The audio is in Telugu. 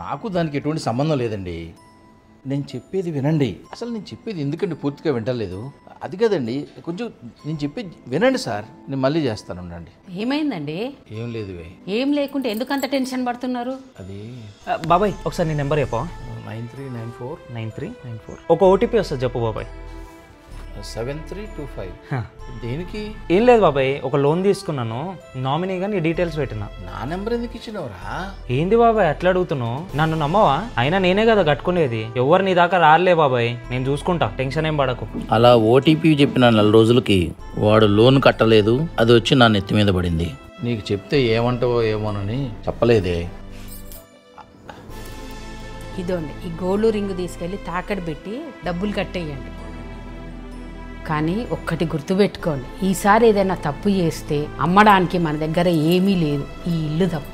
నాకు దానికి ఎటువంటి సంబంధం లేదండి. నేను చెప్పేది వినండి. అసలు నేను చెప్పేది ఎందుకండి పూర్తిగా వింటలేదు? అది కదండి, కొంచెం నేను చెప్పేది వినండి సార్. నేను మళ్ళీ చేస్తాను, ఉండండి. ఏమైందండి? ఏం లేదు. ఏం లేకుంటే ఎందుకంత టెన్షన్ పడుతున్నారు? అది బాబాయ్ ఒకసారి నీ నెంబర్ చెప్పా. 9394 ఒక ఓటీపీ వస్తుంది చెప్పు బాబాయ్. 7325. దేనికి? ఏం లేదు బాబాయ్, ఒక లోన్ తీసుకున్నాను, నామినీగా నీ డీటెయిల్స్ పెట్టినా. నా నెంబర్ ఎందుకు ఇచ్చినవరా? ఏంది బాబాయ్ అట్లా అడుగుతున్నావు? నన్ను నమ్మవా? అయినా నేనే కదా కట్టుకునేది, ఎవరు నీ దాకా రాలే బాబాయ్, నేను చూసుకుంటా, టెన్షన్ ఏం పడకు. అలా ఓటీపీ చెప్పిన 4 రోజులకి వాడు లోన్ కట్టలేదు, అది వచ్చి నా నెత్తి మీద పడింది. నీకు చెప్తే ఏమంటావో ఏమోనని చెప్పలేదే. ఇదోండి, ఈ గోల్డ్ రింగ్ తీసుకెళ్ళి తాకట్టు పెట్టి డబ్బులు కట్టేయండి. కానీ ఒక్కటి గుర్తుపెట్టుకోండి, ఈసారి ఏదైనా తప్పు చేస్తే అమ్మడానికి మన దగ్గర ఏమీ లేదు, ఈ ఇల్లు తప్ప.